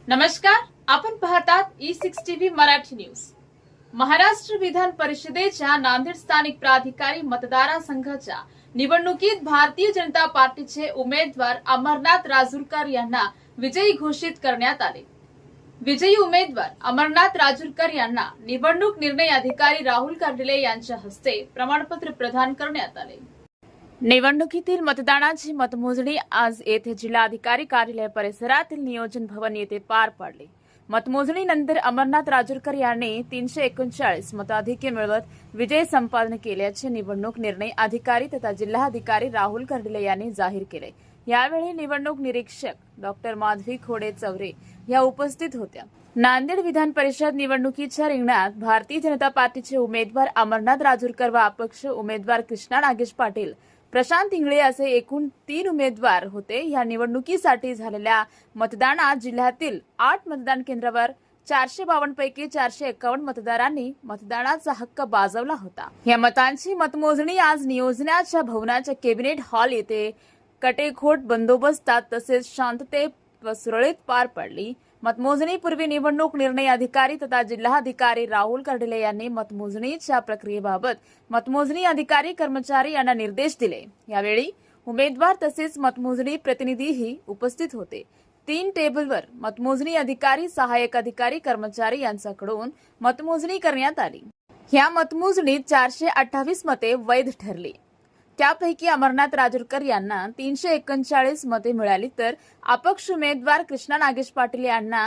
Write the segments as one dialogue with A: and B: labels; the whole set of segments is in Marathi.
A: नमस्कार, आपण पाहतात E6 TV Marathi news. Maharashtra विधान परिषदेच्या नांदेड स्थानिक प्राधिकारी मतदारसंघाच्या निवडणुकीत भारतीय जनता पार्टीचे उमेदवार अमरनाथ राजूरकर यांना विजयी घोषित करण्यात आले। विजयी उमेदवार अमरनाथ राजूरकर यांना निवडणूक निर्णय अधिकारी राहुल कर्डिले यांच्या हस्ते प्रमाणपत्र प्रदान करण्यात आले। निवडणुकीतील मतदानाची मतमोजणी आज येथे जिल्हाधिकारी कार्यालय परिसरातील नियोजन भवन येथे पार पडली। मतमोजणीनंतर अमरनाथ राजूरकर यांनी 339 मताधिक्य मिळवत विजय संपादन केल्याचे निवडणूक निर्णय अधिकारी तथा जिल्हाधिकारी राहुल कर्डिले यांनी जाहीर केले। यावेळी निवडणूक निरीक्षक डॉ. माधवी खोडे चौरे या उपस्थित होत्या। नांदेड विधान परिषद निवडणुकीच्या रिंगणात भारतीय जनता पार्टीचे उमेदवार अमरनाथ राजूरकर व अपक्ष उमेदवार कृष्णा नागेश पाटील, प्रशांत इंगळे असे एकूण 3 उमेदवार होते। या निवडणुकीसाठी झालेल्या मतदानात जिल्ह्यातील 8 मतदान केंद्रावर 452 पैकी 451 मतदारांनी मतदानाचा हक्क बजावला होता। या मतांची मतमोजणी आज नियोजनाच्या भवनाच्या कॅबिनेट हॉल येथे कटेकोट बंदोबस्तात तसेच शांततेत व सुरळीत पार पडली। मतमोजणीपूर्वी निवडणूक निर्णय अधिकारी तथा जिल्हाधिकारी राहुल कर्डिले यांनी मतमोजणीच्या प्रक्रियेबाबत मतमोजणी अधिकारी कर्मचारी यांना निर्देश दिले। यावेळी उमेदवार तसेच मतमोजणी प्रतिनिधीही उपस्थित होते। 3 टेबलवर मतमोजणी अधिकारी, सहाय्यक अधिकारी, कर्मचारी यांच्याकडून मतमोजणी करण्यात आली। या मतमोजणीत 428 मते वैध ठरली। त्यापैकी अमरनाथ राजूरकर यांना 339 मते मिळाली, तर अपक्ष उमेदवार कृष्णा नागेश पाटील यांना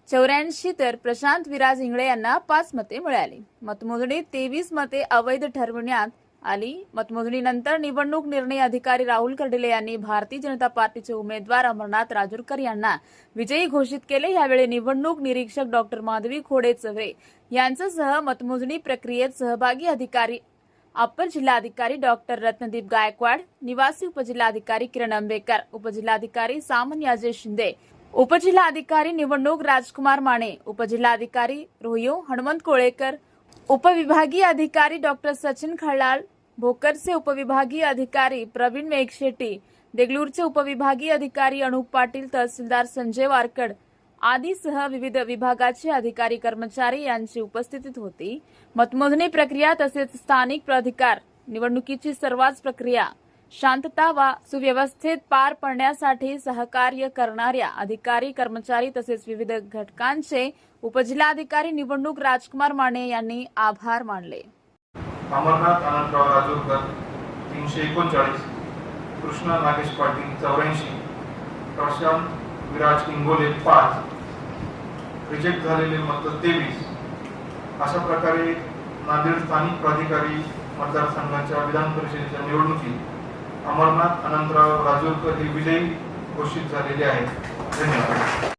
A: 84 तर प्रशांत विराज इंगळे यांना 5 मते मिळाली। मतमोजणीत 23 मते अवैध ठरविण्यात आली। मतमोजणीनंतर निवडणूक निर्णय अधिकारी राहुल कर्डिले यांनी भारतीय जनता पार्टीचे उमेदवार अमरनाथ राजूरकर यांना विजयी घोषित केले। यावेळी निवडणूक निरीक्षक डॉ. माधवी खोडे चौरे यांच्यासह मतमोजणी प्रक्रियेत सहभागी अधिकारी अपर जिल्हाधिकारी डॉ. रत्नदीप गायकवाड, निवासी उपजिल्हाधिकारी किरण आंबेकर, उपजिल्हाधिकारी सामन्याजे शिंदे, उपजिल्हाधिकारी निवडणूक राजकुमार माने, उपजिल्हाधिकारी रोहियो हनुमंत कोळेकर, उपविभागीय अधिकारी डॉ. सचिन खळाल, भोकरचे उपविभागीय अधिकारी प्रवीण मेघशेट्टी, देगलूरचे उपविभागीय अधिकारी अनुप पाटील, तहसीलदार संजय वारकड आदीसह विविध विभागाचे अधिकारी कर्मचारी यांची उपस्थिती होती। मतमोजणी प्रक्रिया तसेच स्थानिक प्राधिकार निवडणुकीची सर्वच प्रक्रिया शांतता व सुव्यवस्थेत पार पाडण्यासाठी सहकार्य करणाऱ्या अधिकारी कर्मचारी तसेच विविध घटकांचे उपजिल्हाधिकारी निवडणूक राजकुमार माने यांनी आभार मानले।
B: अमरनाथ अनंतराव राजूरकर 339, कृष्णा नागेश पाटील 84, प्रशांत विराज इंगोले 5, रिजेक्ट झालेले मत 23। अशा प्रकारे नांदेड स्थानिक प्राधिकारी मतदारसंघाच्या विधान परिषदेच्या निवडणुकीत अमरनाथ अनंतराव राजूरकर हे विजयी घोषित झालेले आहेत। धन्यवाद।